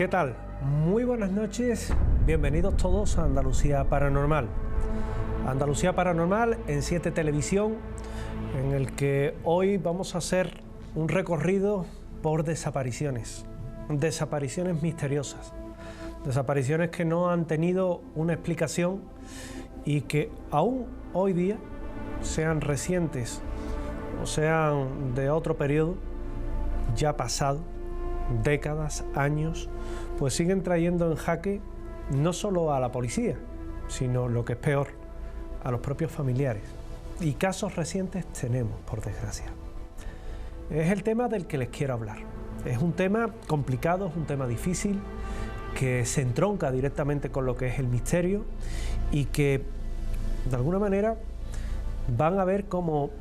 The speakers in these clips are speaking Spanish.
¿Qué tal? Muy buenas noches, bienvenidos todos a Andalucía Paranormal. Andalucía Paranormal en 7 Televisión, en el que hoy vamos a hacer un recorrido por desapariciones. Desapariciones misteriosas. Desapariciones que no han tenido una explicación y que aún hoy día, sean recientes o sean de otro periodo ya pasado, décadas, años, pues siguen trayendo en jaque no solo a la policía, sino lo que es peor, a los propios familiares. Y casos recientes tenemos, por desgracia. Es el tema del que les quiero hablar. Es un tema complicado, es un tema difícil, que se entronca directamente con lo que es el misterio y que, de alguna manera, van a ver cómo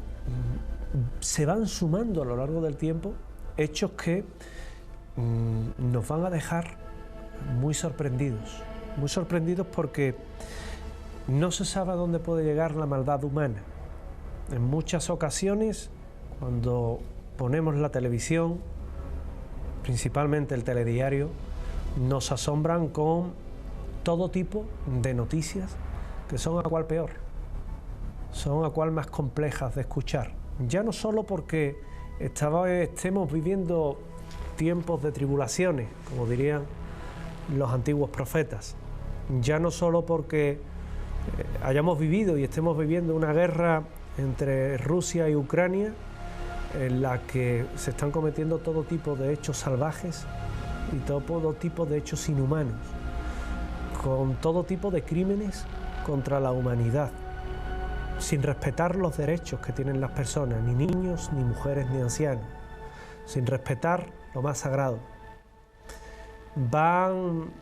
se van sumando a lo largo del tiempo hechos que nos van a dejar muy sorprendidos porque no se sabe a dónde puede llegar la maldad humana. En muchas ocasiones, cuando ponemos la televisión, principalmente el telediario, nos asombran con todo tipo de noticias que son a cual peor, son a cual más complejas de escuchar. Ya no solo porque estemos viviendo tiempos de tribulaciones, como dirían los antiguos profetas, ya no solo porque hayamos vivido y estemos viviendo una guerra entre Rusia y Ucrania en la que se están cometiendo todo tipo de hechos salvajes y todo tipo de hechos inhumanos, con todo tipo de crímenes contra la humanidad, sin respetar los derechos que tienen las personas, ni niños, ni mujeres, ni ancianos, sin respetar lo más sagrado. Van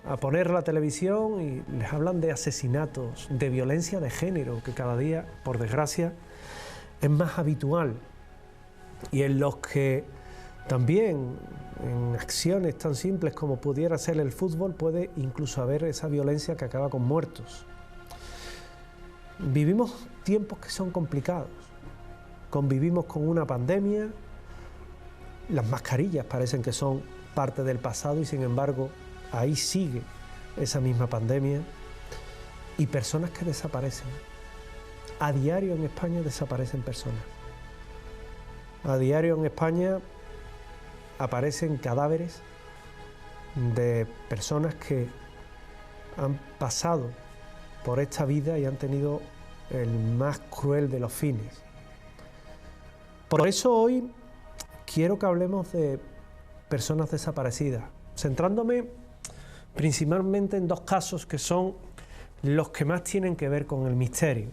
a poner la televisión y les hablan de asesinatos, de violencia de género, que cada día, por desgracia, es más habitual, y en los que también, en acciones tan simples como pudiera ser el fútbol, puede incluso haber esa violencia que acaba con muertos. Vivimos tiempos que son complicados, convivimos con una pandemia, las mascarillas parecen que son parte del pasado y sin embargo ahí sigue esa misma pandemia y personas que desaparecen. A diario en España desaparecen personas. A diario en España aparecen cadáveres de personas que han pasado por esta vida y han tenido el más cruel de los fines. Por eso hoy quiero que hablemos de personas desaparecidas, centrándome principalmente en 2 casos que son los que más tienen que ver con el misterio.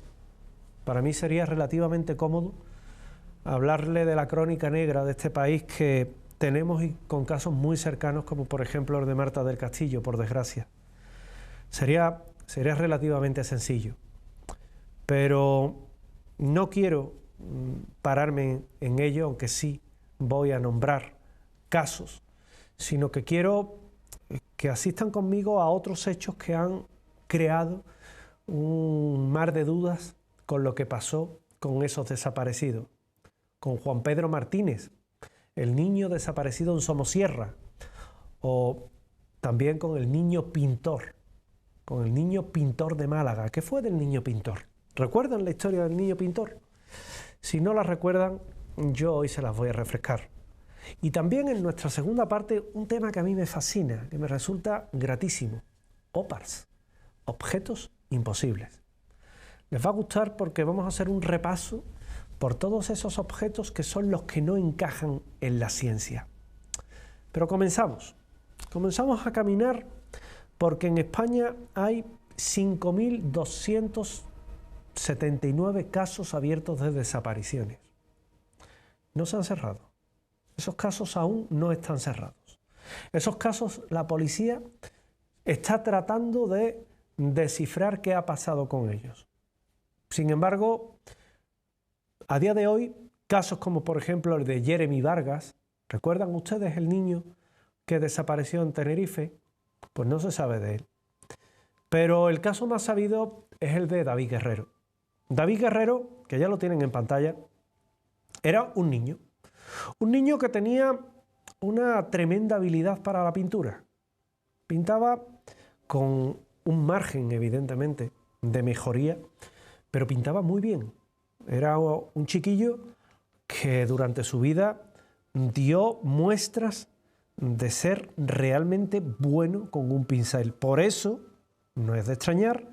Para mí sería relativamente cómodo hablarle de la crónica negra de este país que tenemos y con casos muy cercanos, como por ejemplo el de Marta del Castillo, por desgracia. Sería relativamente sencillo, pero no quiero pararme en ello, aunque sí voy a nombrar casos, sino que quiero que asistan conmigo a otros hechos que han creado un mar de dudas con lo que pasó con esos desaparecidos, con Juan Pedro Martínez, el niño desaparecido en Somosierra, o también con el niño pintor, de Málaga. ¿Qué fue del niño pintor? ¿Recuerdan la historia del niño pintor? Si no la recuerdan, yo hoy se las voy a refrescar. Y también en nuestra segunda parte, un tema que a mí me fascina, que me resulta gratísimo: OPARS, objetos imposibles. Les va a gustar porque vamos a hacer un repaso por todos esos objetos que son los que no encajan en la ciencia. Pero comenzamos a caminar porque en España hay 5.279 casos abiertos de desapariciones. No se han cerrado. Esos casos aún no están cerrados. Esos casos la policía está tratando de descifrar qué ha pasado con ellos. Sin embargo, a día de hoy, casos como por ejemplo el de Jeremy Vargas, ¿recuerdan ustedes el niño que desapareció en Tenerife? Pues no se sabe de él. Pero el caso más sabido es el de David Guerrero. David Guerrero, que ya lo tienen en pantalla, era un niño que tenía una tremenda habilidad para la pintura. Pintaba con un margen, evidentemente, de mejoría, pero pintaba muy bien. Era un chiquillo que durante su vida dio muestras de ser realmente bueno con un pincel. Por eso no es de extrañar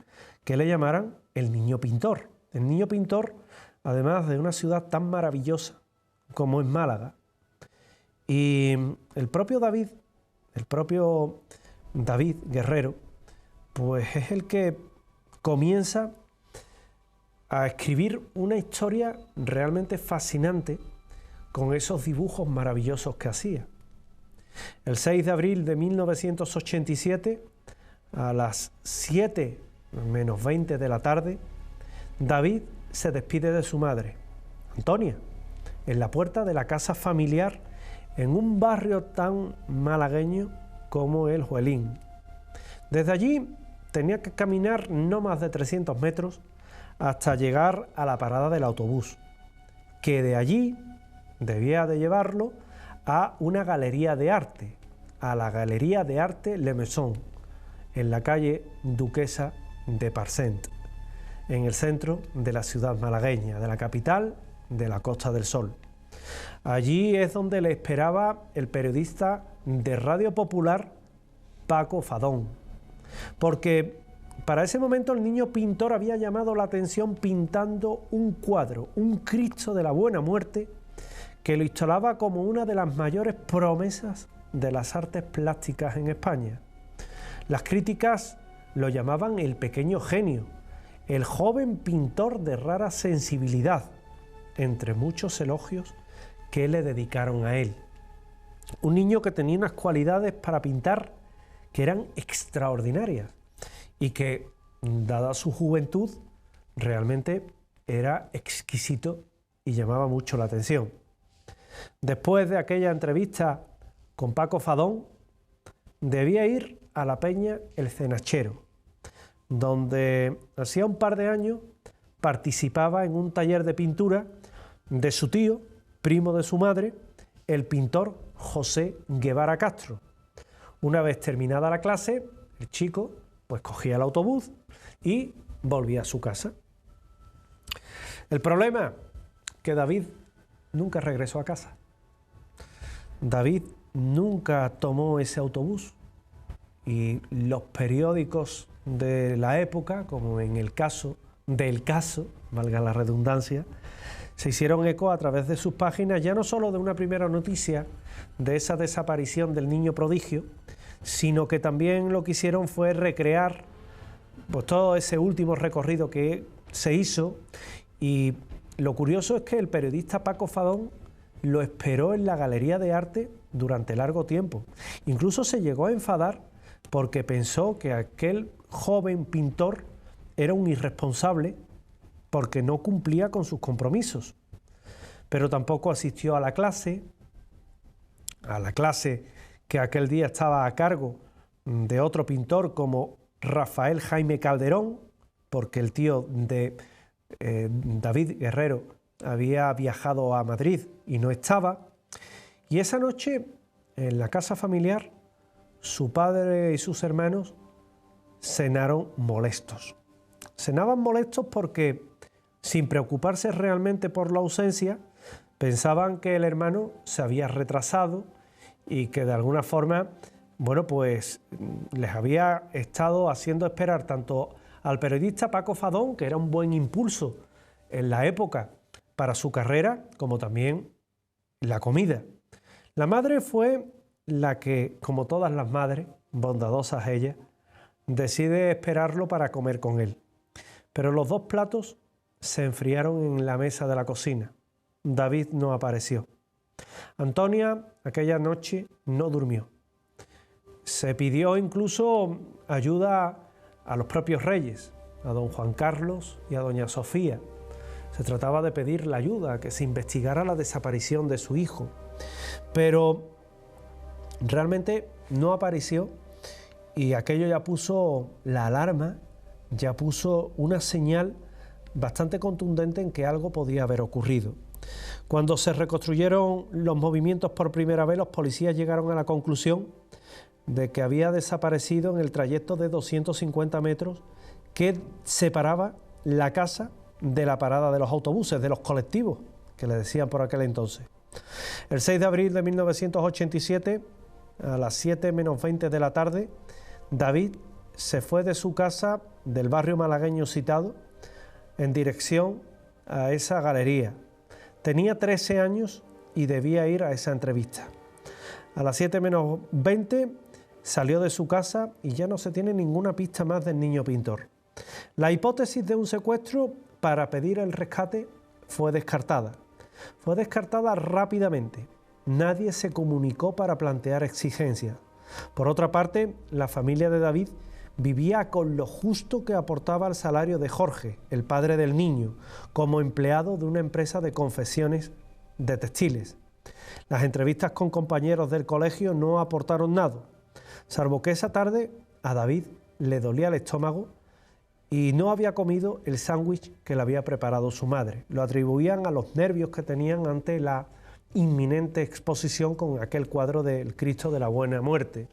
que le llamaran el niño pintor. El niño pintor, además de una ciudad tan maravillosa como es Málaga. Y el propio David Guerrero, pues es el que comienza a escribir una historia realmente fascinante con esos dibujos maravillosos que hacía. El 6 de abril de 1987, a las 7 menos 20 de la tarde, David se despide de su madre, Antonia, en la puerta de la casa familiar en un barrio tan malagueño como el Juelín. Desde allí tenía que caminar no más de 300 metros hasta llegar a la parada del autobús, que de allí debía de llevarlo a una galería de arte, a la Galería de Arte Le Maison, en la calle Duquesa de Parcent, en el centro de la ciudad malagueña, de la capital de la Costa del Sol. Allí es donde le esperaba el periodista de Radio Popular, Paco Fadón, porque para ese momento el niño pintor había llamado la atención pintando un cuadro, un Cristo de la Buena Muerte, que lo instalaba como una de las mayores promesas de las artes plásticas en España. Las críticas lo llamaban el pequeño genio, el joven pintor de rara sensibilidad, entre muchos elogios que le dedicaron a él. Un niño que tenía unas cualidades para pintar que eran extraordinarias y que, dada su juventud, realmente era exquisito y llamaba mucho la atención. Después de aquella entrevista con Paco Fadón, debía ir a la Peña El Cenachero, donde hacía un par de años participaba en un taller de pintura de su tío, primo de su madre, el pintor José Guevara Castro. Una vez terminada la clase, el chico pues cogía el autobús y volvía a su casa. El problema, que David nunca regresó a casa. David nunca tomó ese autobús y los periódicos de la época, como en el caso del caso, valga la redundancia, se hicieron eco a través de sus páginas ya no solo de una primera noticia de esa desaparición del niño prodigio, sino que también lo que hicieron fue recrear pues todo ese último recorrido que se hizo. Y lo curioso es que el periodista Paco Fadón lo esperó en la Galería de Arte durante largo tiempo. Incluso se llegó a enfadar porque pensó que aquel joven pintor era un irresponsable porque no cumplía con sus compromisos. Pero tampoco asistió a la clase que aquel día estaba a cargo de otro pintor como Rafael Jaime Calderón, porque el tío de David Guerrero había viajado a Madrid y no estaba. Y esa noche, en la casa familiar, su padre y sus hermanos cenaron molestos. Cenaban molestos porque, sin preocuparse realmente por la ausencia, pensaban que el hermano se había retrasado y que de alguna forma, bueno, pues les había estado haciendo esperar tanto al periodista Paco Fadón, que era un buen impulso en la época para su carrera, como también la comida. La madre fue la que, como todas las madres, bondadosas ellas, decide esperarlo para comer con él. Pero los dos platos se enfriaron en la mesa de la cocina. David no apareció. Antonia aquella noche no durmió. Se pidió incluso ayuda a los propios reyes, a don Juan Carlos y a doña Sofía. Se trataba de pedir la ayuda, que se investigara la desaparición de su hijo. Pero realmente no apareció y aquello ya puso la alarma, ya puso una señal bastante contundente en que algo podía haber ocurrido. Cuando se reconstruyeron los movimientos por primera vez, los policías llegaron a la conclusión de que había desaparecido en el trayecto de 250 metros que separaba la casa de la parada de los autobuses, de los colectivos, que le decían por aquel entonces. El 6 de abril de 1987, a las 7 menos 20 de la tarde, David se fue de su casa del barrio malagueño citado en dirección a esa galería. Tenía 13 años y debía ir a esa entrevista. A las 7 menos 20 salió de su casa y ya no se tiene ninguna pista más del niño pintor. La hipótesis de un secuestro para pedir el rescate fue descartada. Fue descartada rápidamente. Nadie se comunicó para plantear exigencias. Por otra parte, la familia de David vivía con lo justo que aportaba el salario de Jorge, el padre del niño, como empleado de una empresa de confecciones de textiles. Las entrevistas con compañeros del colegio no aportaron nada, salvo que esa tarde a David le dolía el estómago y no había comido el sándwich que le había preparado su madre. Lo atribuían a los nervios que tenían ante la inminente exposición con aquel cuadro del Cristo de la Buena Muerte.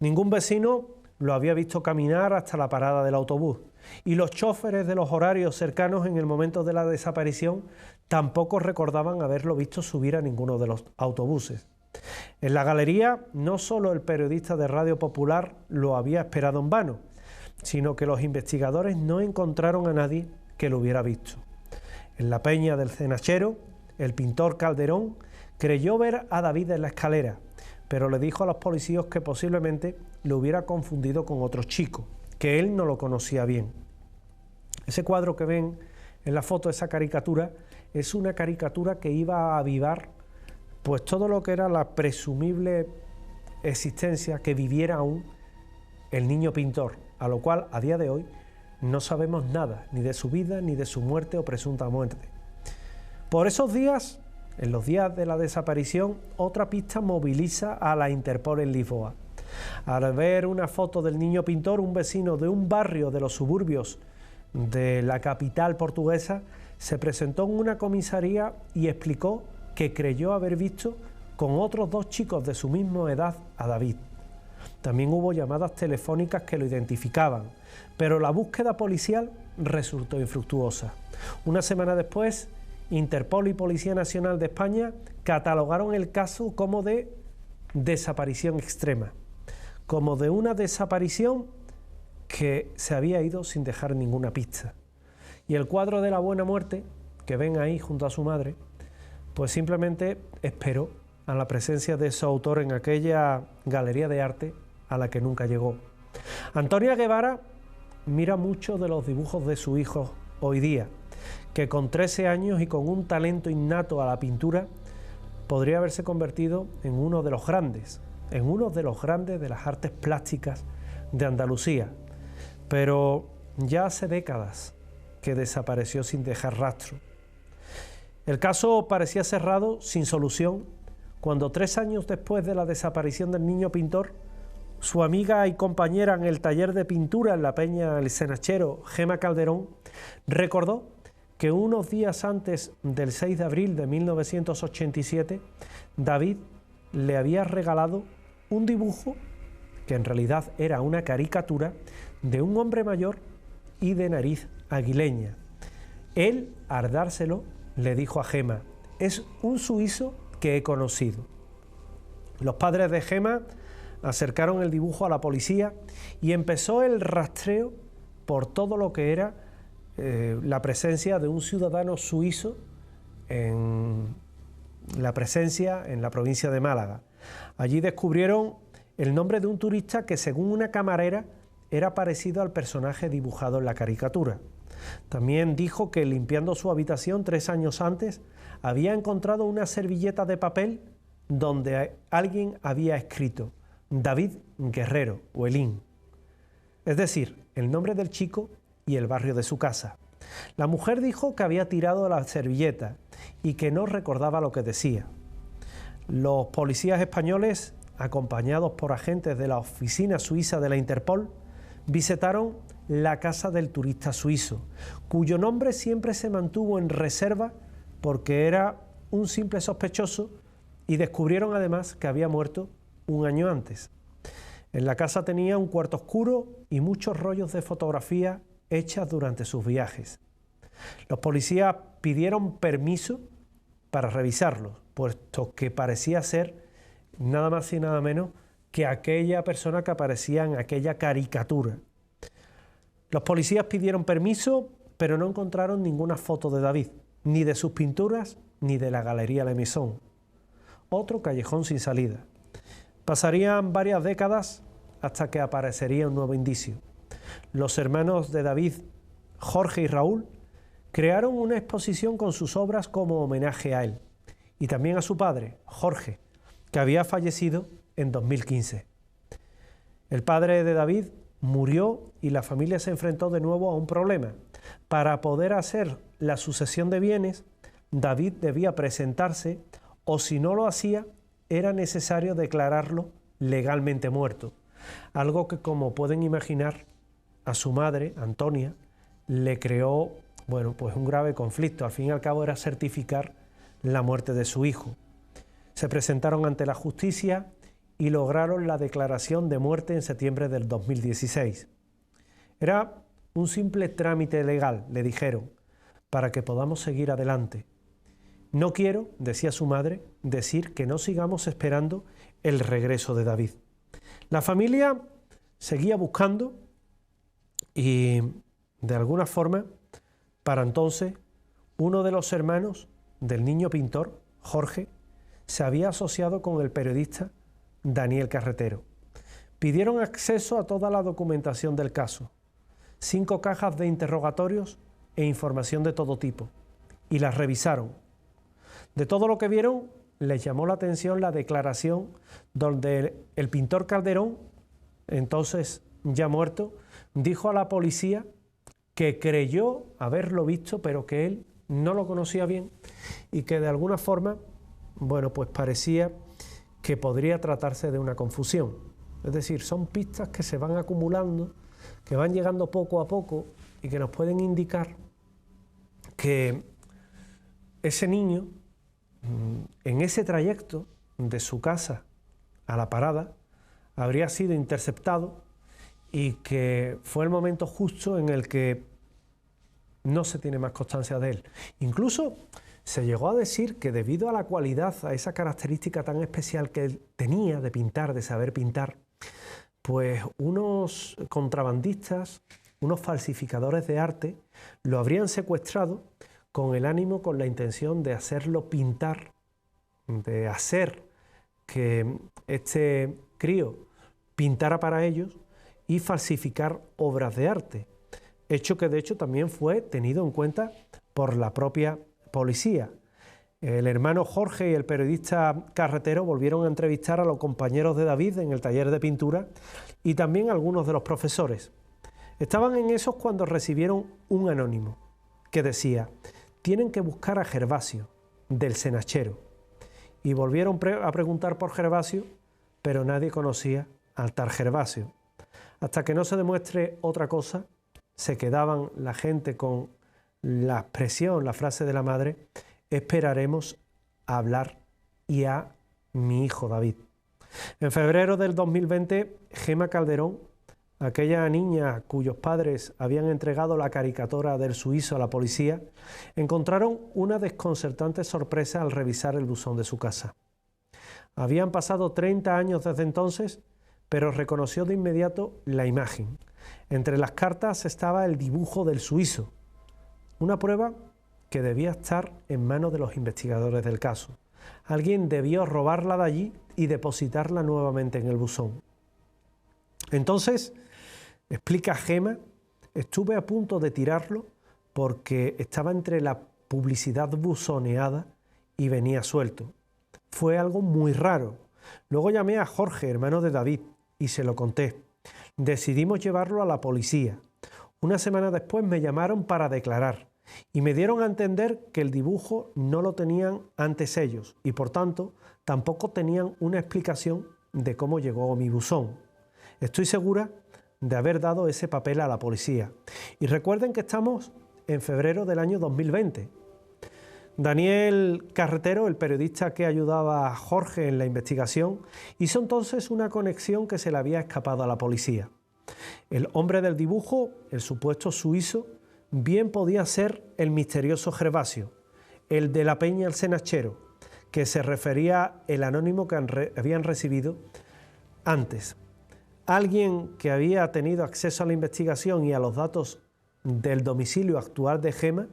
Ningún vecino lo había visto caminar hasta la parada del autobús y los choferes de los horarios cercanos en el momento de la desaparición tampoco recordaban haberlo visto subir a ninguno de los autobuses. En la galería no solo el periodista de Radio Popular lo había esperado en vano, sino que los investigadores no encontraron a nadie que lo hubiera visto. En la peña del Cenachero, el pintor Calderón creyó ver a David en la escalera, pero le dijo a los policías que posiblemente lo hubiera confundido con otro chico, que él no lo conocía bien. Ese cuadro que ven en la foto, esa caricatura, es una caricatura que iba a avivar pues todo lo que era la presumible existencia que viviera aún el niño pintor, a lo cual a día de hoy no sabemos nada, ni de su vida, ni de su muerte o presunta muerte. Por esos días, en los días de la desaparición, otra pista moviliza a la Interpol en Lisboa. Al ver una foto del niño pintor, un vecino de un barrio de los suburbios de la capital portuguesa se presentó en una comisaría y explicó que creyó haber visto con otros dos chicos de su misma edad a David. También hubo llamadas telefónicas que lo identificaban, pero la búsqueda policial resultó infructuosa. Una semana después, Interpol y Policía Nacional de España catalogaron el caso como de desaparición extrema, como de una desaparición que se había ido sin dejar ninguna pista. Y el cuadro de la Buena Muerte, que ven ahí junto a su madre, pues simplemente esperó a la presencia de su autor en aquella galería de arte a la que nunca llegó. Antonia Guevara mira muchos de los dibujos de su hijo hoy día, que con 13 años y con un talento innato a la pintura podría haberse convertido en uno de los grandes de las artes plásticas de Andalucía, pero ya hace décadas que desapareció sin dejar rastro. El caso parecía cerrado, sin solución, cuando 3 años después de la desaparición del niño pintor, su amiga y compañera en el taller de pintura en la peña El Cenachero, Gema Calderón, recordó que unos días antes del 6 de abril de 1987, David le había regalado un dibujo que en realidad era una caricatura de un hombre mayor y de nariz aguileña. Él, al dárselo, le dijo a Gema: es un suizo que he conocido. Los padres de Gema acercaron el dibujo a la policía y empezó el rastreo por todo lo que era la presencia de un ciudadano suizo en la provincia de Málaga. Allí descubrieron el nombre de un turista que, según una camarera, era parecido al personaje dibujado en la caricatura. También dijo que limpiando su habitación 3 años antes había encontrado una servilleta de papel donde alguien había escrito David Guerrero Huelín, es decir, el nombre del chico y el barrio de su casa. La mujer dijo que había tirado la servilleta y que no recordaba lo que decía. Los policías españoles, acompañados por agentes de la oficina suiza de la Interpol, visitaron la casa del turista suizo, cuyo nombre siempre se mantuvo en reserva porque era un simple sospechoso, y descubrieron además que había muerto un año antes. En la casa tenía un cuarto oscuro y muchos rollos de fotografías hechas durante sus viajes. Los policías pidieron permiso para revisarlos, puesto que parecía ser nada más y nada menos que aquella persona que aparecía en aquella caricatura. Los policías pidieron permiso, pero no encontraron ninguna foto de David, ni de sus pinturas, ni de la Galería Le Maison. Otro callejón sin salida. Pasarían varias décadas hasta que aparecería un nuevo indicio. Los hermanos de David, Jorge y Raúl, crearon una exposición con sus obras como homenaje a él, y también a su padre, Jorge, que había fallecido en 2015. El padre de David murió y la familia se enfrentó de nuevo a un problema. Para poder hacer la sucesión de bienes, David debía presentarse, o si no lo hacía, era necesario declararlo legalmente muerto. Algo que, como pueden imaginar, a su madre, Antonia, le creó, pues un grave conflicto. Al fin y al cabo era certificar la muerte de su hijo. Se presentaron ante la justicia y lograron la declaración de muerte en septiembre del 2016. Era un simple trámite legal, le dijeron, para que podamos seguir adelante. No quiero, decía su madre, decir que no sigamos esperando el regreso de David. La familia seguía buscando y, de alguna forma, para entonces, uno de los hermanos del niño pintor, Jorge, se había asociado con el periodista Daniel Carretero. Pidieron acceso a toda la documentación del caso, 5 cajas de interrogatorios e información de todo tipo, y las revisaron. De todo lo que vieron, les llamó la atención la declaración donde el pintor Calderón, entonces ya muerto, dijo a la policía que creyó haberlo visto, pero que él no lo conocía bien y que de alguna forma, pues parecía que podría tratarse de una confusión. Es decir, son pistas que se van acumulando, que van llegando poco a poco y que nos pueden indicar que ese niño, en ese trayecto de su casa a la parada, habría sido interceptado y que fue el momento justo en el que no se tiene más constancia de él. Incluso se llegó a decir que debido a la cualidad, a esa característica tan especial que él tenía de pintar, de saber pintar, pues unos contrabandistas, unos falsificadores de arte, lo habrían secuestrado con el ánimo, con la intención de hacerlo pintar, de hacer que este crío pintara para ellos y falsificar obras de arte. Hecho que de hecho también fue tenido en cuenta por la propia policía. El hermano Jorge y el periodista Carretero volvieron a entrevistar a los compañeros de David en el taller de pintura y también a algunos de los profesores. Estaban en esos cuando recibieron un anónimo que decía: tienen que buscar a Gervasio, del Senachero. Y volvieron a preguntar por Gervasio, pero nadie conocía al tal Gervasio. Hasta que no se demuestre otra cosa, se quedaban la gente con la expresión, la frase de la madre: esperaremos a hablar y a mi hijo David. En febrero del 2020, Gema Calderón, aquella niña cuyos padres habían entregado la caricatura del suizo a la policía, encontraron una desconcertante sorpresa al revisar el buzón de su casa. Habían pasado 30 años desde entonces, pero reconoció de inmediato la imagen. Entre las cartas estaba el dibujo del suizo, una prueba que debía estar en manos de los investigadores del caso. Alguien debió robarla de allí y depositarla nuevamente en el buzón. Entonces, explica Gema, estuve a punto de tirarlo porque estaba entre la publicidad buzoneada y venía suelto. Fue algo muy raro. Luego llamé a Jorge, hermano de David, y se lo conté. Decidimos llevarlo a la policía. Una semana después me llamaron para declarar y me dieron a entender que el dibujo no lo tenían antes ellos y por tanto tampoco tenían una explicación de cómo llegó a mi buzón. Estoy segura de haber dado ese papel a la policía. Y recuerden que estamos en febrero del año 2020. Daniel Carretero, el periodista que ayudaba a Jorge en la investigación, hizo entonces una conexión que se le había escapado a la policía. El hombre del dibujo, el supuesto suizo, bien podía ser el misterioso Gervasio, el de la Peña El Senachero, que se refería el anónimo que habían recibido antes. Alguien que había tenido acceso a la investigación y a los datos del domicilio actual de Gemma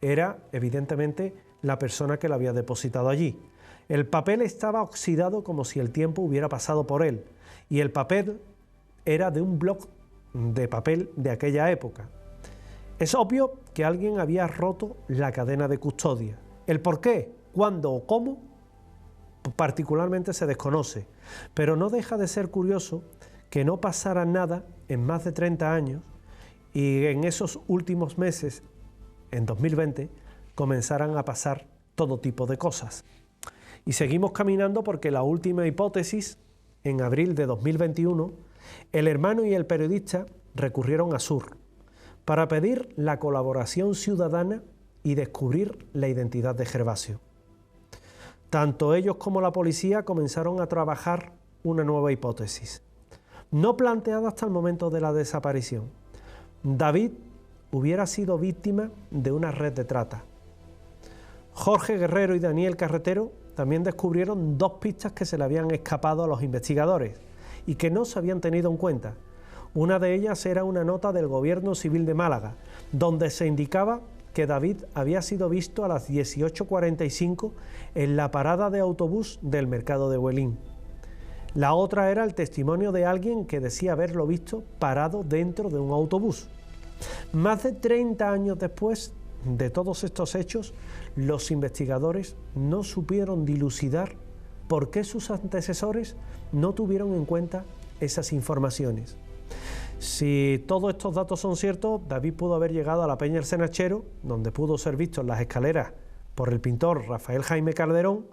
era, evidentemente, la persona que la había depositado allí. El papel estaba oxidado como si el tiempo hubiera pasado por él, y el papel era de un bloc de papel de aquella época. Es obvio que alguien había roto la cadena de custodia. El por qué, cuándo o cómo, particularmente se desconoce, pero no deja de ser curioso que no pasara nada en más de 30 años y en esos últimos meses, en 2020, comenzaran a pasar todo tipo de cosas. Y seguimos caminando porque la última hipótesis, en abril de 2021, el hermano y el periodista recurrieron a Sur para pedir la colaboración ciudadana y descubrir la identidad de Gervasio. Tanto ellos como la policía comenzaron a trabajar una nueva hipótesis, no planteada hasta el momento de la desaparición. David hubiera sido víctima de una red de trata. Jorge Guerrero y Daniel Carretero también descubrieron dos pistas que se le habían escapado a los investigadores y que no se habían tenido en cuenta. Una de ellas era una nota del Gobierno Civil de Málaga, donde se indicaba que David había sido visto a las 18:45 en la parada de autobús del mercado de Huelín. La otra era el testimonio de alguien que decía haberlo visto parado dentro de un autobús. Más de 30 años después de todos estos hechos, los investigadores no supieron dilucidar por qué sus antecesores no tuvieron en cuenta esas informaciones. Si todos estos datos son ciertos, David pudo haber llegado a la Peña El Senachero, donde pudo ser visto en las escaleras por el pintor Rafael Jaime Calderón,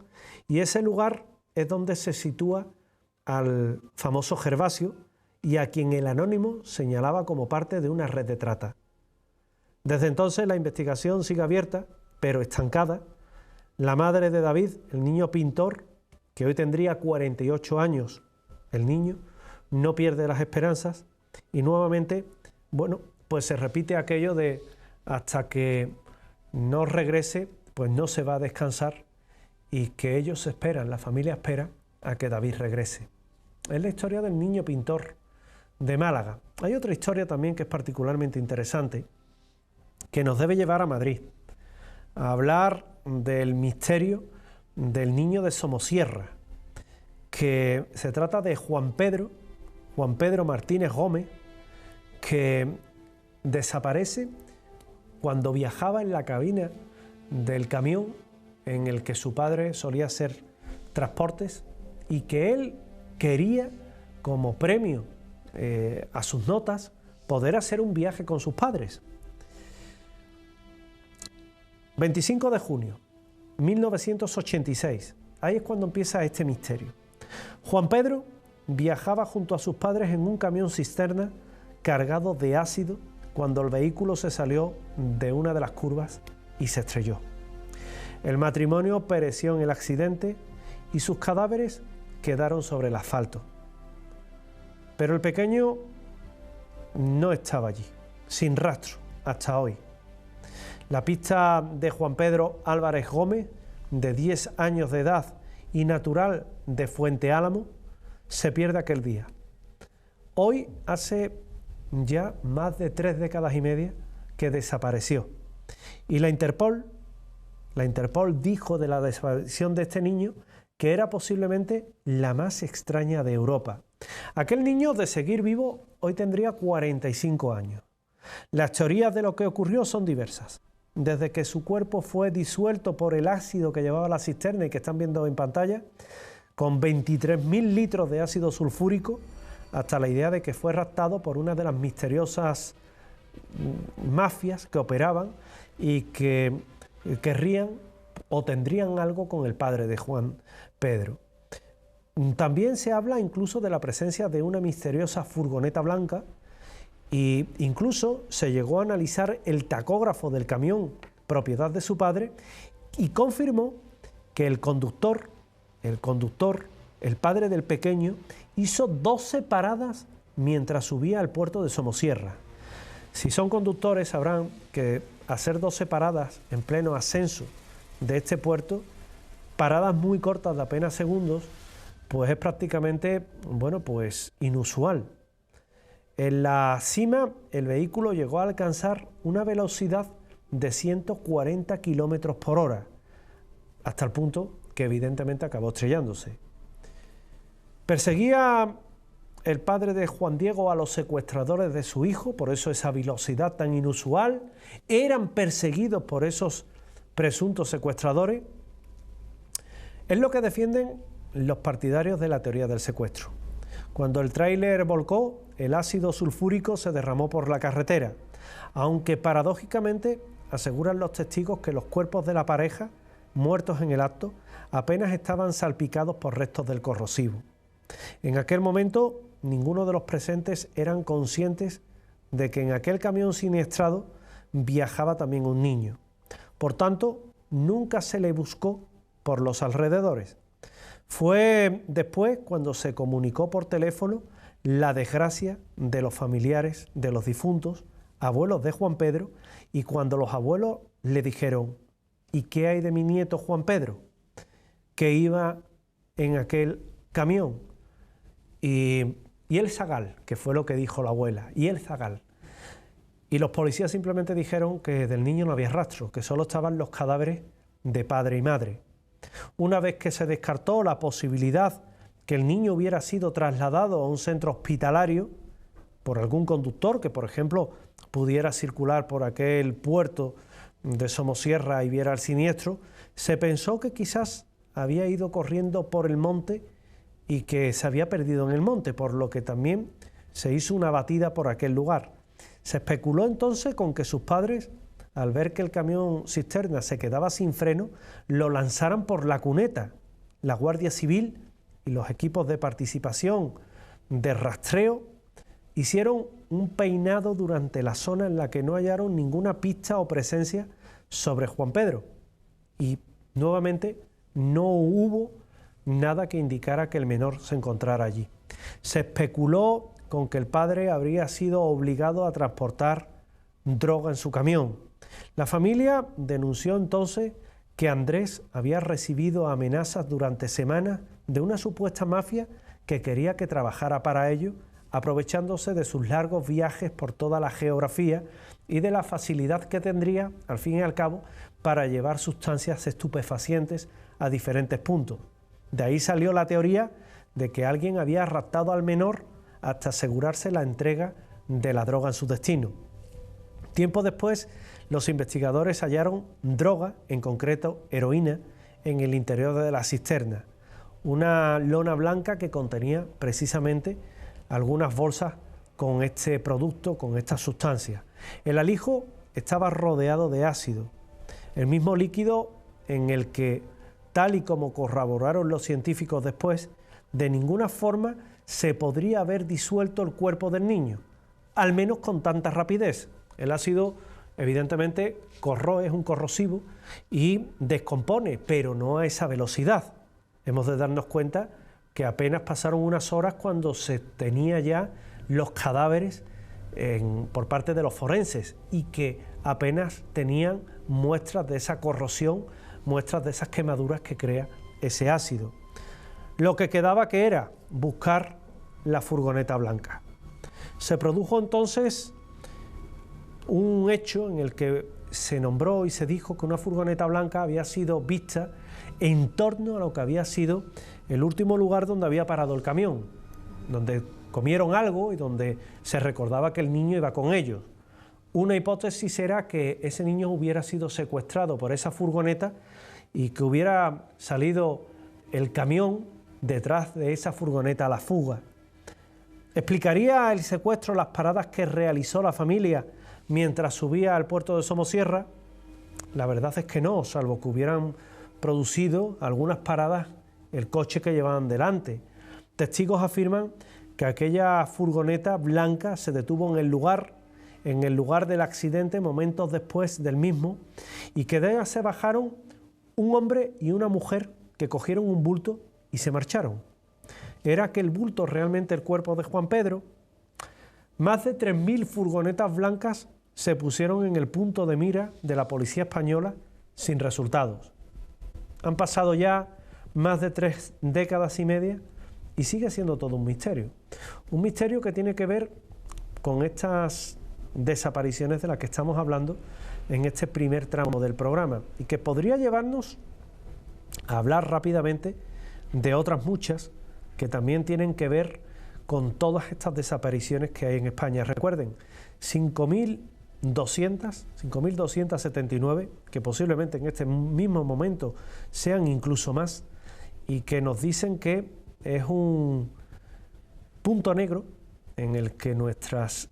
y ese lugar es donde se sitúa al famoso Gervasio y a quien el anónimo señalaba como parte de una red de trata. Desde entonces la investigación sigue abierta, pero estancada. La madre de David, el niño pintor, que hoy tendría 48 años, el niño, no pierde las esperanzas y nuevamente, bueno, pues se repite aquello de hasta que no regrese, pues no se va a descansar y que ellos esperan, la familia espera a que David regrese. Es la historia del niño pintor de Málaga. Hay otra historia también que es particularmente interesante, que nos debe llevar a Madrid, a hablar del misterio del niño de Somosierra, que se trata de Juan Pedro Martínez Gómez, que desaparece cuando viajaba en la cabina del camión en el que su padre solía hacer transportes y que él quería, como premio a sus notas, poder hacer un viaje con sus padres. 25 de junio, 1986, ahí es cuando empieza este misterio. Juan Pedro viajaba junto a sus padres en un camión cisterna cargado de ácido cuando el vehículo se salió de una de las curvas y se estrelló. El matrimonio pereció en el accidente y sus cadáveres quedaron sobre el asfalto. Pero el pequeño no estaba allí, sin rastro, hasta hoy. La pista de Juan Pedro Álvarez Gómez, de 10 años de edad y natural de Fuente Álamo, se pierde aquel día. Hoy hace ya más de 3 décadas y media que desapareció. Y la Interpol dijo de la desaparición de este niño que era posiblemente la más extraña de Europa. Aquel niño, de seguir vivo, hoy tendría 45 años. Las teorías de lo que ocurrió son diversas. Desde que su cuerpo fue disuelto por el ácido que llevaba la cisterna y que están viendo en pantalla, con 23.000 litros de ácido sulfúrico, hasta la idea de que fue raptado por una de las misteriosas mafias que operaban y que querrían o tendrían algo con el padre de Juan Pedro. También se habla incluso de la presencia de una misteriosa furgoneta blanca e incluso se llegó a analizar el tacógrafo del camión propiedad de su padre y confirmó que el conductor, el padre del pequeño, hizo 12 paradas mientras subía al puerto de Somosierra. Si son conductores sabrán que hacer 12 paradas en pleno ascenso de este puerto, paradas muy cortas de apenas segundos, pues es prácticamente, bueno, pues inusual. En la cima el vehículo llegó a alcanzar una velocidad de 140 kilómetros por hora, hasta el punto que evidentemente acabó estrellándose. Perseguía el padre de Juan Diego a los secuestradores de su hijo, por eso esa velocidad tan inusual. Eran perseguidos por esos presuntos secuestradores. Es lo que defienden los partidarios de la teoría del secuestro. Cuando el tráiler volcó, el ácido sulfúrico se derramó por la carretera, aunque paradójicamente aseguran los testigos que los cuerpos de la pareja, muertos en el acto, apenas estaban salpicados por restos del corrosivo. En aquel momento, ninguno de los presentes eran conscientes de que en aquel camión siniestrado viajaba también un niño. Por tanto, nunca se le buscó por los alrededores. Fue después cuando se comunicó por teléfono la desgracia de los familiares de los difuntos, abuelos de Juan Pedro, y cuando los abuelos le dijeron: ¿y qué hay de mi nieto Juan Pedro, que iba en aquel camión? Y el zagal, que fue lo que dijo la abuela, y el zagal. Y los policías simplemente dijeron que del niño no había rastro, que solo estaban los cadáveres de padre y madre. Una vez que se descartó la posibilidad que el niño hubiera sido trasladado a un centro hospitalario por algún conductor que, por ejemplo, pudiera circular por aquel puerto de Somosierra y viera el siniestro, se pensó que quizás había ido corriendo por el monte y que se había perdido en el monte, por lo que también se hizo una batida por aquel lugar. Se especuló entonces con que sus padres, al ver que el camión cisterna se quedaba sin freno, lo lanzaran por la cuneta. La Guardia Civil y los equipos de participación de rastreo hicieron un peinado durante la zona en la que no hallaron ninguna pista o presencia sobre Juan Pedro. Y nuevamente no hubo nada que indicara que el menor se encontrara allí. Se especuló con que el padre habría sido obligado a transportar droga en su camión. La familia denunció entonces que Andrés había recibido amenazas durante semanas de una supuesta mafia que quería que trabajara para ello, aprovechándose de sus largos viajes por toda la geografía y de la facilidad que tendría, al fin y al cabo, para llevar sustancias estupefacientes a diferentes puntos. De ahí salió la teoría de que alguien había raptado al menor hasta asegurarse la entrega de la droga en su destino. Tiempo después, los investigadores hallaron droga, en concreto heroína, en el interior de la cisterna, una lona blanca que contenía precisamente algunas bolsas con este producto, con esta sustancia. El alijo estaba rodeado de ácido, el mismo líquido en el que, tal y como corroboraron los científicos después, de ninguna forma se podría haber disuelto el cuerpo del niño, al menos con tanta rapidez. El ácido evidentemente corroe, es un corrosivo y descompone, pero no a esa velocidad. Hemos de darnos cuenta que apenas pasaron unas horas cuando se tenía ya los cadáveres por parte de los forenses y que apenas tenían muestras de esa corrosión, muestras de esas quemaduras que crea ese ácido. Lo que quedaba que era buscar la furgoneta blanca. Se produjo entonces un hecho en el que se nombró y se dijo que una furgoneta blanca había sido vista en torno a lo que había sido el último lugar donde había parado el camión, donde comieron algo y donde se recordaba que el niño iba con ellos. Una hipótesis era que ese niño hubiera sido secuestrado por esa furgoneta y que hubiera salido el camión detrás de esa furgoneta a la fuga. ¿Explicaría el secuestro las paradas que realizó la familia mientras subía al puerto de Somosierra? La verdad es que no, salvo que hubieran producido algunas paradas el coche que llevaban delante. Testigos afirman que aquella furgoneta blanca se detuvo en el lugar del accidente momentos después del mismo y que de ella se bajaron un hombre y una mujer que cogieron un bulto y se marcharon. ¿Era aquel bulto realmente el cuerpo de Juan Pedro? Más de 3.000 furgonetas blancas se pusieron en el punto de mira de la policía española sin resultados. Han pasado ya más de 3 décadas y media y sigue siendo todo un misterio. Un misterio que tiene que ver con estas desapariciones de las que estamos hablando en este primer tramo del programa y que podría llevarnos a hablar rápidamente de otras muchas que también tienen que ver con todas estas desapariciones que hay en España. Recuerden, 5.279, que posiblemente en este mismo momento sean incluso más, y que nos dicen que es un punto negro en el que nuestras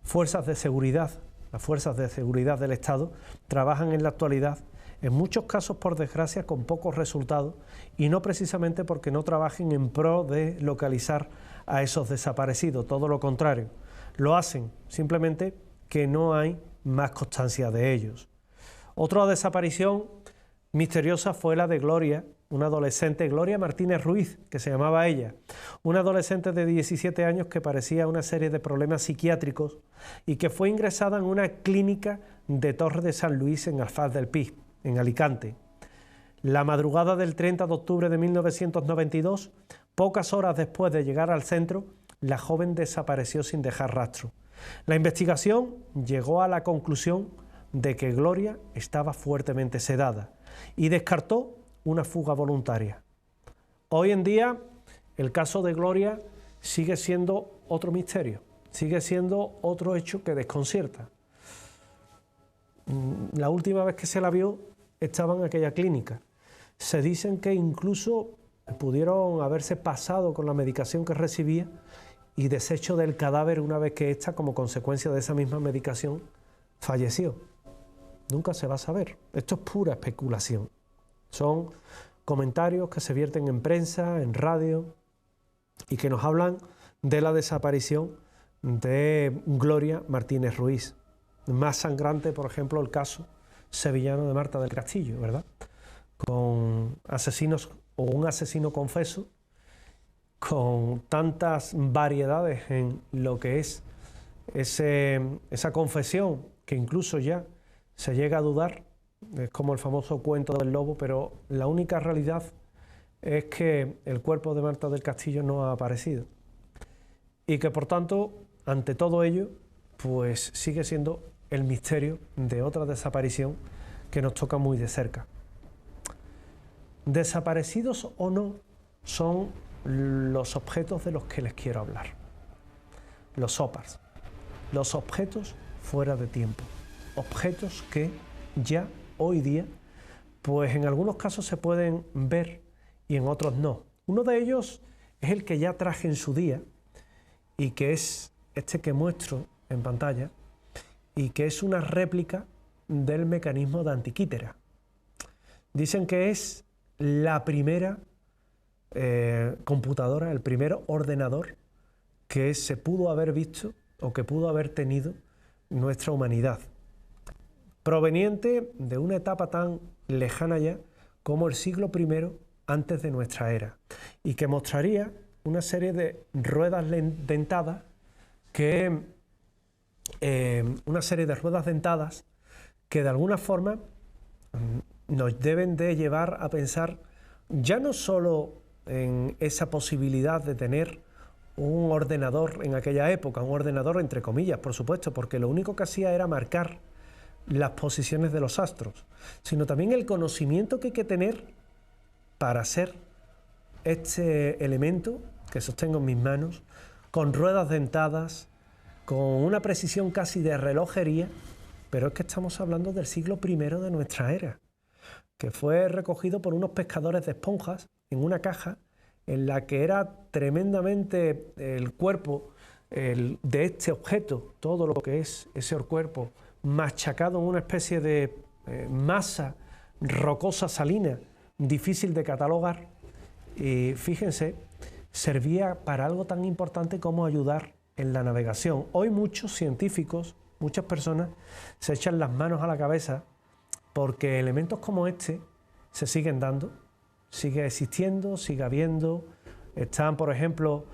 fuerzas de seguridad, las fuerzas de seguridad del Estado, trabajan en la actualidad, en muchos casos, por desgracia, con pocos resultados, y no precisamente porque no trabajen en pro de localizar a esos desaparecidos, todo lo contrario, lo hacen simplemente que no hay más constancia de ellos. Otra desaparición misteriosa fue la de Gloria, una adolescente, Gloria Martínez Ruiz, que se llamaba ella, una adolescente de 17 años que padecía una serie de problemas psiquiátricos y que fue ingresada en una clínica de Torre de San Luis en Alfaz del Pi, en Alicante. La madrugada del 30 de octubre de 1992, pocas horas después de llegar al centro, la joven desapareció sin dejar rastro. La investigación llegó a la conclusión de que Gloria estaba fuertemente sedada y descartó una fuga voluntaria. Hoy en día, el caso de Gloria sigue siendo otro misterio, sigue siendo otro hecho que desconcierta. La última vez que se la vio estaba en aquella clínica. Se dicen que incluso pudieron haberse pasado con la medicación que recibía y deshecho del cadáver una vez que ésta, como consecuencia de esa misma medicación, falleció. Nunca se va a saber. Esto es pura especulación. Son comentarios que se vierten en prensa, en radio, y que nos hablan de la desaparición de Gloria Martínez Ruiz. Más sangrante, por ejemplo, el caso sevillano de Marta del Castillo, ¿verdad? Con asesinos o un asesino confeso, con tantas variedades en lo que es esa confesión, que incluso ya se llega a dudar. Es como el famoso cuento del lobo, pero la única realidad es que el cuerpo de Marta del Castillo no ha aparecido. Y que por tanto, ante todo ello, pues sigue siendo el misterio de otra desaparición que nos toca muy de cerca. Desaparecidos o no son los objetos de los que les quiero hablar. Los OPAs, los objetos fuera de tiempo. Objetos que ya hoy día, pues en algunos casos se pueden ver y en otros no. Uno de ellos es el que ya traje en su día y que es este que muestro en pantalla y que es una réplica del mecanismo de Antiquítera. Dicen que es la primera computadora, el primer ordenador que se pudo haber visto o que pudo haber tenido nuestra humanidad, proveniente de una etapa tan lejana ya como el siglo I antes de nuestra era, y que mostraría una serie de ruedas dentadas que de alguna forma nos deben de llevar a pensar ya no solo en esa posibilidad de tener un ordenador en aquella época, un ordenador entre comillas, por supuesto, porque lo único que hacía era marcar las posiciones de los astros, sino también el conocimiento que hay que tener para hacer este elemento que sostengo en mis manos, con ruedas dentadas, con una precisión casi de relojería, pero es que estamos hablando del siglo I de nuestra era, que fue recogido por unos pescadores de esponjas en una caja en la que era tremendamente el cuerpo de este objeto, todo lo que es ese cuerpo, machacado en una especie de masa rocosa salina, difícil de catalogar, y fíjense, servía para algo tan importante como ayudar en la navegación. Hoy muchos científicos, muchas personas se echan las manos a la cabeza porque elementos como este se siguen dando, sigue existiendo, sigue habiendo. Están, por ejemplo,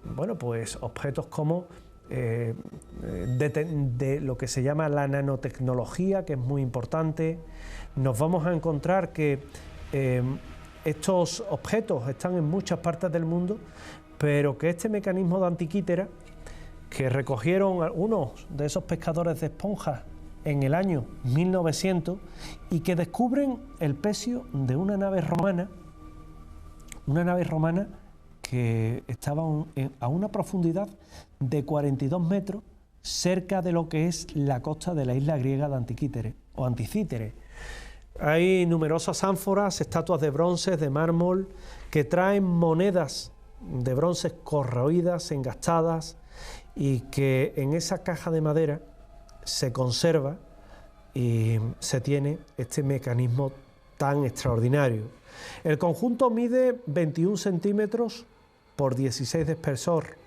bueno, pues objetos como de lo que se llama la nanotecnología, que es muy importante. Nos vamos a encontrar que estos objetos están en muchas partes del mundo, pero que este mecanismo de Antiquítera, que recogieron algunos de esos pescadores de esponjas en el año 1900 y que descubren el pecio de una nave romana que estaba a una profundidad de 42 metros cerca de lo que es la costa de la isla griega de Antiquítere o Anticítere. Hay numerosas ánforas, estatuas de bronce, de mármol, que traen monedas de bronce corroídas, engastadas, y que en esa caja de madera se conserva y se tiene este mecanismo tan extraordinario. El conjunto mide 21 centímetros por 16 de espesor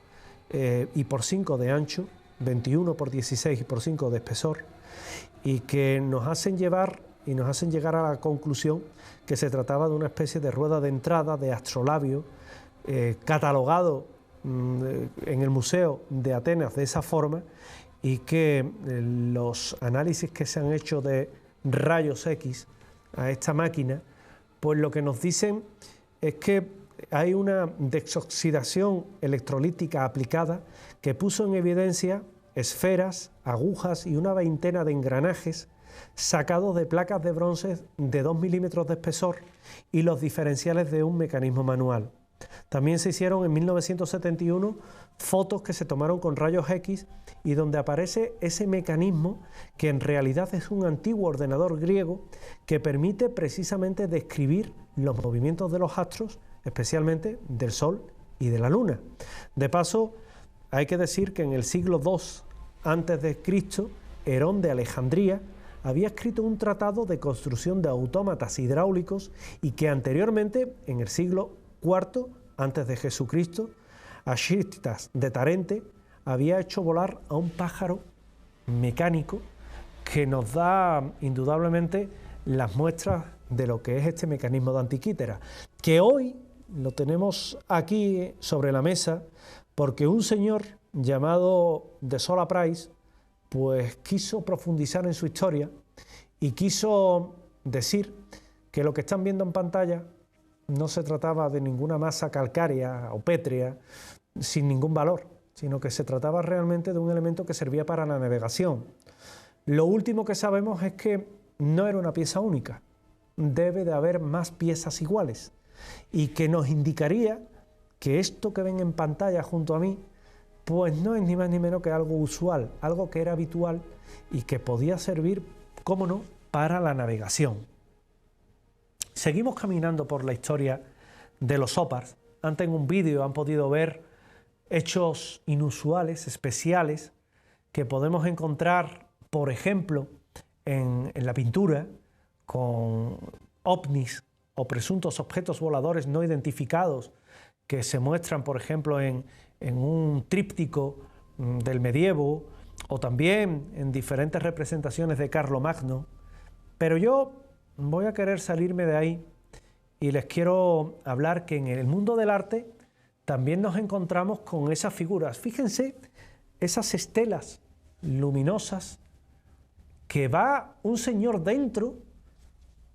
y por 5 de ancho, 21 por 16 y por 5 de espesor, y que nos hacen llegar a la conclusión que se trataba de una especie de rueda de entrada de astrolabio, catalogado en el Museo de Atenas de esa forma, y que los análisis que se han hecho de rayos X a esta máquina, pues lo que nos dicen es que hay una desoxidación electrolítica aplicada que puso en evidencia esferas, agujas y una veintena de engranajes sacados de placas de bronce de 2 milímetros de espesor y los diferenciales de un mecanismo manual. También se hicieron en 1971 fotos que se tomaron con rayos X y donde aparece ese mecanismo que en realidad es un antiguo ordenador griego que permite precisamente describir los movimientos de los astros, especialmente del Sol y de la Luna. De paso, hay que decir que en el siglo II a.C., Herón de Alejandría había escrito un tratado de construcción de autómatas hidráulicos y que anteriormente, en el siglo IV antes de Jesucristo, Aschistas de Tarente había hecho volar a un pájaro mecánico que nos da indudablemente las muestras de lo que es este mecanismo de Antiquítera, que hoy lo tenemos aquí sobre la mesa porque un señor llamado de Sola Price pues quiso profundizar en su historia y quiso decir que lo que están viendo en pantalla no se trataba de ninguna masa calcárea o pétrea sin ningún valor, sino que se trataba realmente de un elemento que servía para la navegación. Lo último que sabemos es que no era una pieza única, debe de haber más piezas iguales, y que nos indicaría que esto que ven en pantalla junto a mí pues no es ni más ni menos que algo usual, algo que era habitual y que podía servir, cómo no, para la navegación. Seguimos caminando por la historia de los OPARs. Antes en un vídeo han podido ver hechos inusuales, especiales, que podemos encontrar, por ejemplo, en la pintura, con ovnis o presuntos objetos voladores no identificados que se muestran, por ejemplo, en un tríptico del medievo o también en diferentes representaciones de Carlomagno. Pero yo voy a querer salirme de ahí y les quiero hablar que en el mundo del arte también nos encontramos con esas figuras. Fíjense, esas estelas luminosas que va un señor dentro,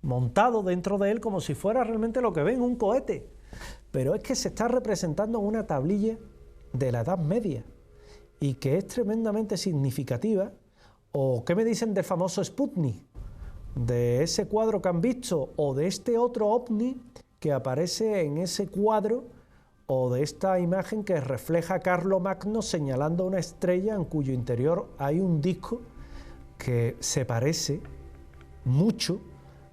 montado dentro de él como si fuera realmente lo que ven, un cohete. Pero es que se está representando una tablilla de la Edad Media y que es tremendamente significativa. ¿O qué me dicen del famoso Sputnik? De ese cuadro que han visto, o de este otro ovni que aparece en ese cuadro, o de esta imagen que refleja a Carlomagno señalando una estrella en cuyo interior hay un disco que se parece mucho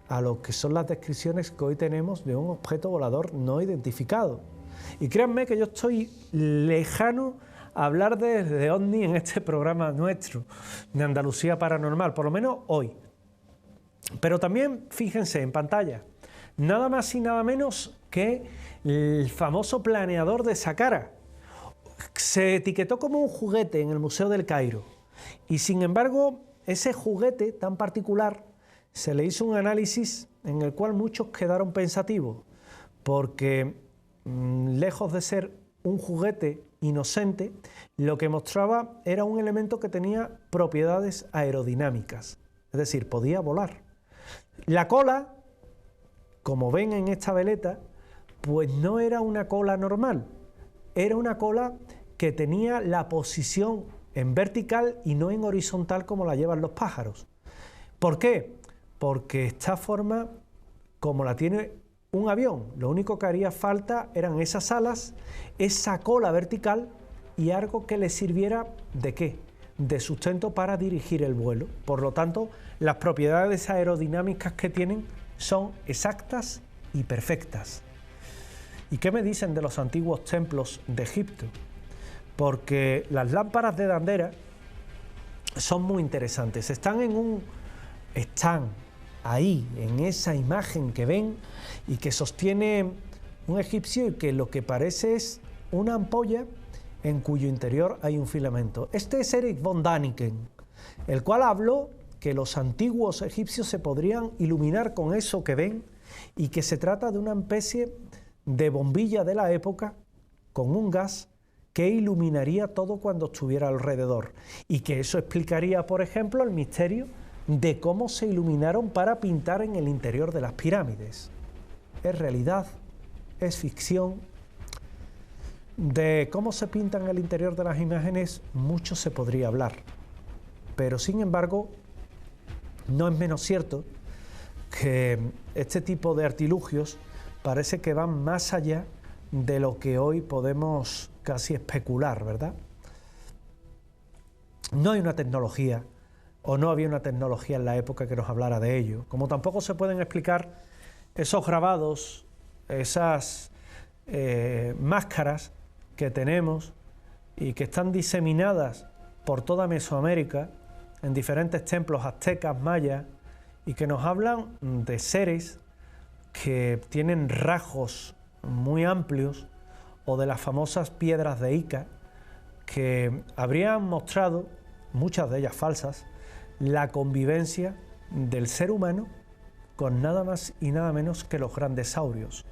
a lo que son las descripciones que hoy tenemos de un objeto volador no identificado. Y créanme que yo estoy lejano a hablar de ovni en este programa nuestro, de Andalucía Paranormal, por lo menos hoy. Pero también, fíjense, en pantalla, nada más y nada menos que el famoso planeador de Saqqara. Se etiquetó como un juguete en el Museo del Cairo y sin embargo ese juguete tan particular se le hizo un análisis en el cual muchos quedaron pensativos, porque lejos de ser un juguete inocente, lo que mostraba era un elemento que tenía propiedades aerodinámicas, es decir, podía volar. La cola, como ven en esta veleta, pues no era una cola normal, era una cola que tenía la posición en vertical y no en horizontal como la llevan los pájaros. ¿Por qué? Porque esta forma, como la tiene un avión, lo único que haría falta eran esas alas, esa cola vertical y algo que le sirviera ¿de qué? De sustento para dirigir el vuelo. Por lo tanto, las propiedades aerodinámicas que tienen son exactas y perfectas. ¿Y qué me dicen de los antiguos templos de Egipto? Porque las lámparas de Dendera son muy interesantes. Están ahí, en esa imagen que ven y que sostiene un egipcio y que lo que parece es una ampolla en cuyo interior hay un filamento. Este es Erich von Däniken, el cual habló que los antiguos egipcios se podrían iluminar con eso que ven y que se trata de una especie de bombilla de la época con un gas que iluminaría todo cuando estuviera alrededor y que eso explicaría, por ejemplo, el misterio de cómo se iluminaron para pintar en el interior de las pirámides. ¿Es realidad? ¿Es ficción? De cómo se pintan en el interior de las imágenes mucho se podría hablar, pero sin embargo no es menos cierto que este tipo de artilugios parece que van más allá de lo que hoy podemos casi especular, ¿verdad? No hay una tecnología, o no había una tecnología en la época que nos hablara de ello, como tampoco se pueden explicar esos grabados, esas máscaras que tenemos y que están diseminadas por toda Mesoamérica, en diferentes templos aztecas, mayas, y que nos hablan de seres que tienen rasgos muy amplios, o de las famosas piedras de Ica, que habrían mostrado, muchas de ellas falsas, la convivencia del ser humano con nada más y nada menos que los grandes saurios.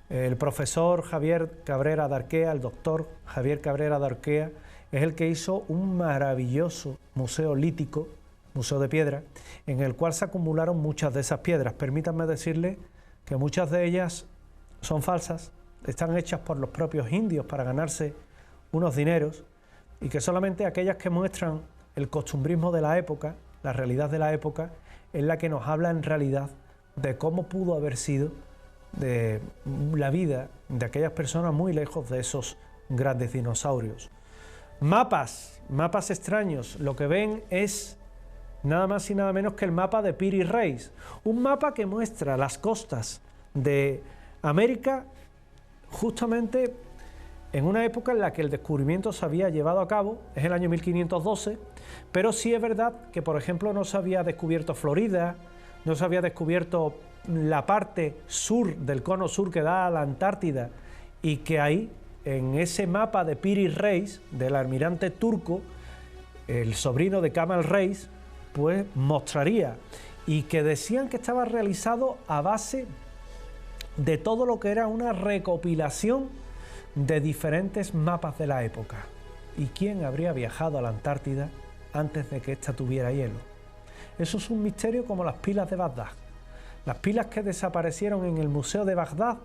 El profesor Javier Cabrera de Arquea, el doctor Javier Cabrera de Arquea, es el que hizo un maravilloso museo lítico, museo de piedra, en el cual se acumularon muchas de esas piedras. Permítanme decirle que muchas de ellas son falsas, están hechas por los propios indios para ganarse unos dineros, y que solamente aquellas que muestran el costumbrismo de la época, la realidad de la época, es la que nos habla en realidad de cómo pudo haber sido de la vida de aquellas personas muy lejos de esos grandes dinosaurios. Mapas extraños, lo que ven es nada más y nada menos que el mapa de Piri Reis, un mapa que muestra las costas de América justamente en una época en la que el descubrimiento se había llevado a cabo, es el año 1512, pero sí es verdad que, por ejemplo, no se había descubierto Florida, no se había descubierto la parte sur del cono sur que da a la Antártida, y que ahí, en ese mapa de Piri Reis, del almirante turco, el sobrino de Kemal Reis, pues mostraría, y que decían que estaba realizado a base de todo lo que era una recopilación de diferentes mapas de la época. ¿Y quién habría viajado a la Antártida antes de que ésta tuviera hielo? Eso es un misterio como las pilas de Bagdad. Las pilas que desaparecieron en el Museo de Bagdad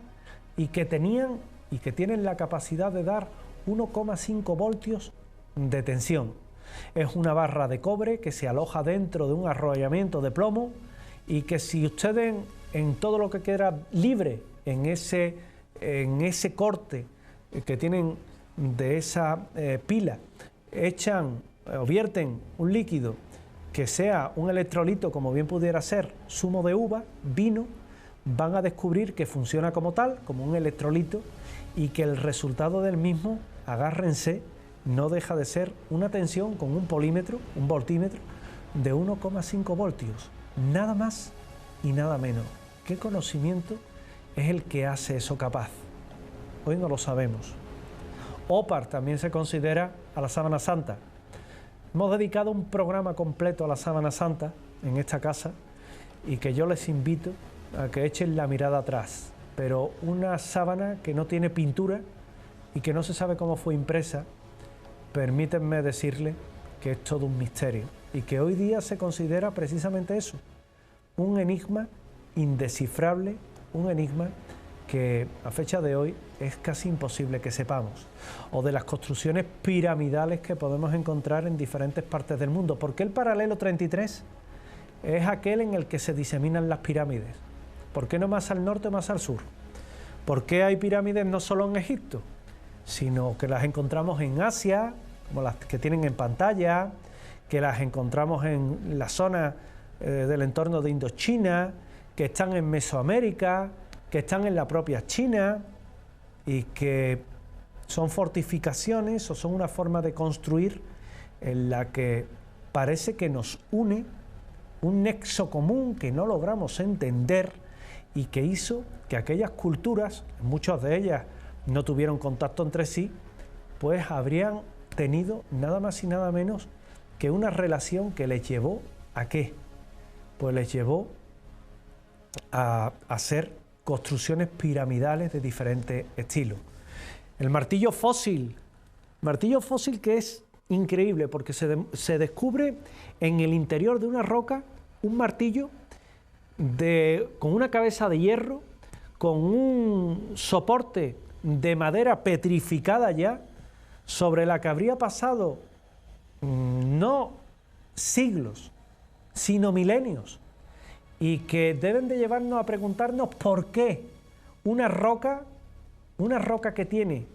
y que tenían y que tienen la capacidad de dar 1,5 voltios de tensión. Es una barra de cobre que se aloja dentro de un arrollamiento de plomo y que si ustedes en todo lo que queda libre en ese corte que tienen de esa pila, echan o vierten un líquido que sea un electrolito, como bien pudiera ser zumo de uva, vino, van a descubrir que funciona como tal, como un electrolito, y que el resultado del mismo, agárrense, no deja de ser una tensión con un polímetro, un voltímetro, de 1,5 voltios, nada más y nada menos. ¿Qué conocimiento es el que hace eso capaz? Hoy no lo sabemos. Opar también se considera a la Sábana Santa. Hemos dedicado un programa completo a la Sábana Santa en esta casa y que yo les invito a que echen la mirada atrás, pero una sábana que no tiene pintura y que no se sabe cómo fue impresa, permítanme decirle que es todo un misterio y que hoy día se considera precisamente eso, un enigma indescifrable, un enigma que a fecha de hoy es casi imposible que sepamos, o de las construcciones piramidales que podemos encontrar en diferentes partes del mundo. ¿Por qué el paralelo 33 es aquel en el que se diseminan las pirámides? ¿Por qué no más al norte o más al sur? ¿Por qué hay pirámides no solo en Egipto, sino que las encontramos en Asia, como las que tienen en pantalla, que las encontramos en la zona del entorno de Indochina, que están en Mesoamérica, que están en la propia China y que son fortificaciones o son una forma de construir en la que parece que nos une un nexo común que no logramos entender y que hizo que aquellas culturas, muchas de ellas no tuvieron contacto entre sí, pues habrían tenido nada más y nada menos que una relación que les llevó ¿a qué? Pues les llevó a hacer construcciones piramidales de diferentes estilos. El martillo fósil que es increíble porque se descubre en el interior de una roca un martillo con una cabeza de hierro, con un soporte de madera petrificada ya, sobre la que habría pasado no siglos, sino milenios, y que deben de llevarnos a preguntarnos por qué una roca que tiene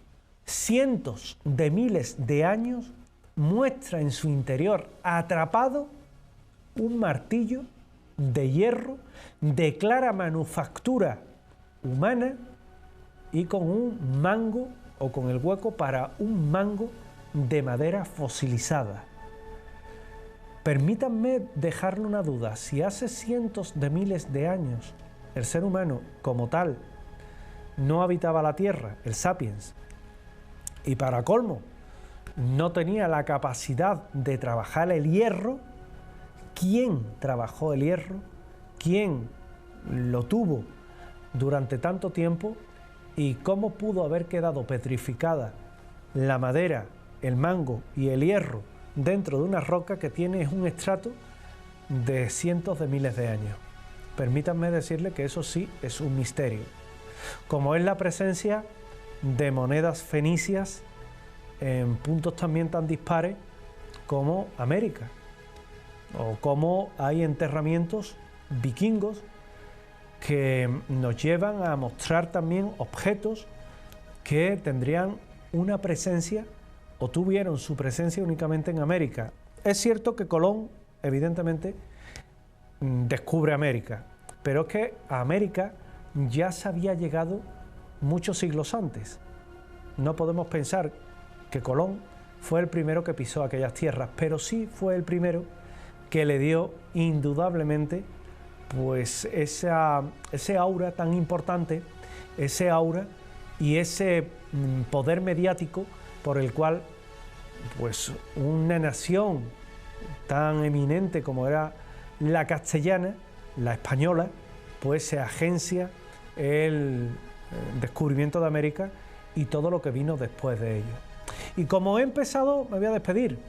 cientos de miles de años muestra en su interior atrapado un martillo de hierro de clara manufactura humana y con un mango o con el hueco para un mango de madera fosilizada. Permítanme dejarle una duda, si hace cientos de miles de años el ser humano como tal no habitaba la Tierra, el sapiens, y para colmo no tenía la capacidad de trabajar el hierro, ¿quién trabajó el hierro? ¿Quién lo tuvo durante tanto tiempo? ¿Y cómo pudo haber quedado petrificada la madera, el mango y el hierro dentro de una roca que tiene un estrato de cientos de miles de años? Permítanme decirle que eso sí es un misterio, como es la presencia de monedas fenicias en puntos también tan dispares como América, o como hay enterramientos vikingos que nos llevan a mostrar también objetos que tendrían una presencia o tuvieron su presencia únicamente en América. Es cierto que Colón, evidentemente, descubre América, pero es que a América ya se había llegado muchos siglos antes. No podemos pensar que Colón fue el primero que pisó aquellas tierras, pero sí fue el primero que le dio indudablemente pues ese aura tan importante, ese aura y ese poder mediático por el cual pues una nación tan eminente como era la castellana, la española, pues se agencia el descubrimiento de América y todo lo que vino después de ello. Y como he empezado, me voy a despedir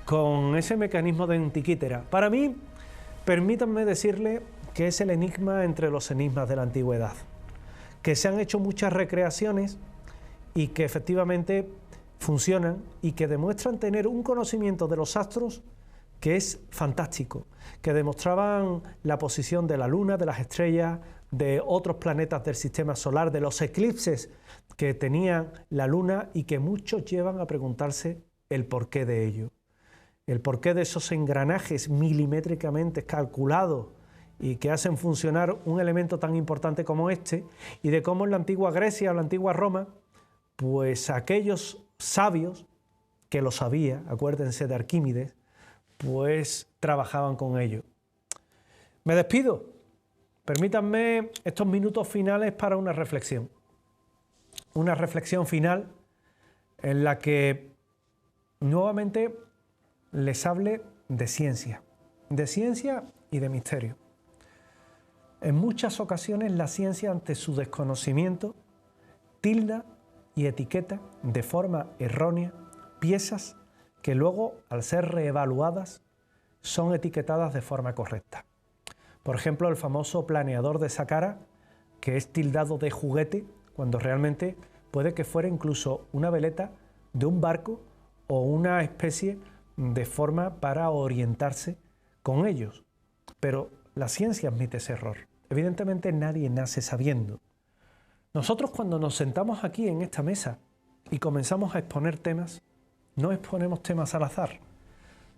con ese mecanismo de Antiquítera. Para mí, permítanme decirle que es el enigma entre los enigmas de la antigüedad, que se han hecho muchas recreaciones y que efectivamente funcionan y que demuestran tener un conocimiento de los astros que es fantástico, que demostraban la posición de la Luna, de las estrellas, de otros planetas del sistema solar, de los eclipses que tenían la Luna y que muchos llevan a preguntarse el porqué de ello. El porqué de esos engranajes milimétricamente calculados y que hacen funcionar un elemento tan importante como este, y de cómo en la antigua Grecia o la antigua Roma, pues aquellos sabios que lo sabían, acuérdense de Arquímedes, pues trabajaban con ello. Me despido. Permítanme estos minutos finales para una reflexión final en la que nuevamente les hable de ciencia y de misterio. En muchas ocasiones la ciencia, ante su desconocimiento, tilda y etiqueta de forma errónea piezas que luego, al ser reevaluadas, son etiquetadas de forma correcta. Por ejemplo, el famoso planeador de Saqqara, que es tildado de juguete, cuando realmente puede que fuera incluso una veleta de un barco o una especie de forma para orientarse con ellos. Pero la ciencia admite ese error. Evidentemente nadie nace sabiendo. Nosotros, cuando nos sentamos aquí en esta mesa y comenzamos a exponer temas, no exponemos temas al azar.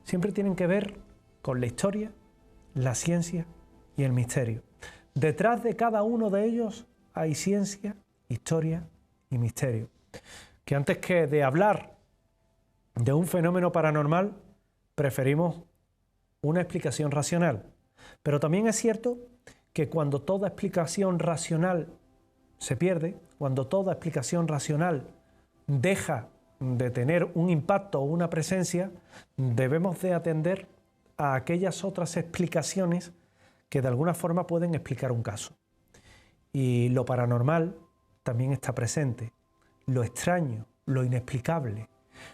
Siempre tienen que ver con la historia, la ciencia y el misterio. Detrás de cada uno de ellos hay ciencia, historia y misterio. Que antes que de hablar de un fenómeno paranormal, preferimos una explicación racional. Pero también es cierto que cuando toda explicación racional se pierde, cuando toda explicación racional deja de tener un impacto o una presencia, debemos de atender a aquellas otras explicaciones que de alguna forma pueden explicar un caso. Y lo paranormal también está presente, lo extraño, lo inexplicable,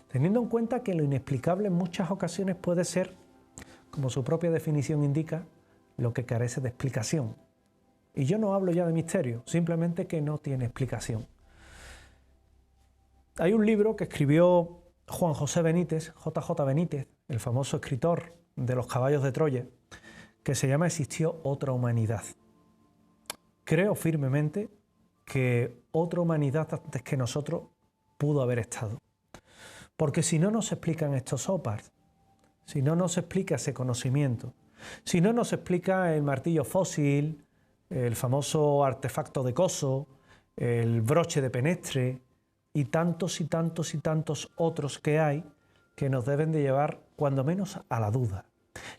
teniendo en cuenta que lo inexplicable en muchas ocasiones puede ser, como su propia definición indica, lo que carece de explicación. Y yo no hablo ya de misterio, simplemente que no tiene explicación. Hay un libro que escribió Juan José Benítez, JJ Benítez, el famoso escritor de Los caballos de Troya, que se llama Existió otra humanidad. Creo firmemente que otra humanidad antes que nosotros pudo haber estado. Porque si no nos explican estos OPARs, si no nos explica ese conocimiento, si no nos explica el martillo fósil, el famoso artefacto de Coso, el broche de Penestre y tantos y tantos y tantos otros que hay que nos deben de llevar cuando menos a la duda.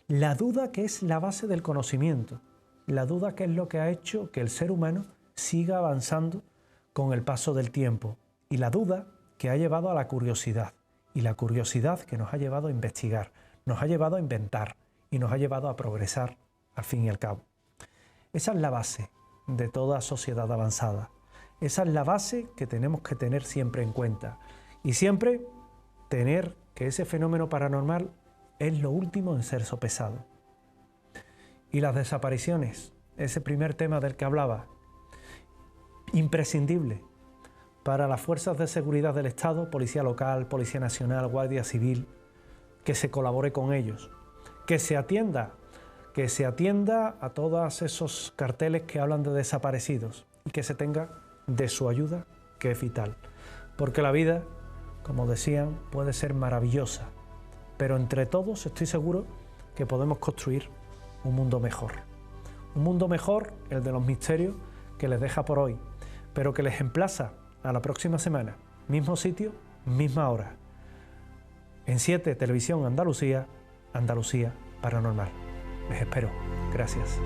La duda, que es la base del conocimiento, la duda, que es lo que ha hecho que el ser humano siga avanzando con el paso del tiempo, y la duda que ha llevado a la curiosidad, y la curiosidad que nos ha llevado a investigar, nos ha llevado a inventar y nos ha llevado a progresar al fin y al cabo. Esa es la base de toda sociedad avanzada. Esa es la base que tenemos que tener siempre en cuenta. Y siempre tener que ese fenómeno paranormal es lo último en ser sopesado. Y las desapariciones, ese primer tema del que hablaba, imprescindible para las fuerzas de seguridad del Estado, Policía Local, Policía Nacional, Guardia Civil, que se colabore con ellos, que se atienda a todos esos carteles que hablan de desaparecidos y que se tenga de su ayuda, que es vital. Porque la vida, como decían, puede ser maravillosa, pero entre todos estoy seguro que podemos construir un mundo mejor. Un mundo mejor, el de los misterios, que les deja por hoy, pero que les emplaza a la próxima semana, mismo sitio, misma hora. En 7 Televisión Andalucía, Andalucía Paranormal. Les espero. Gracias.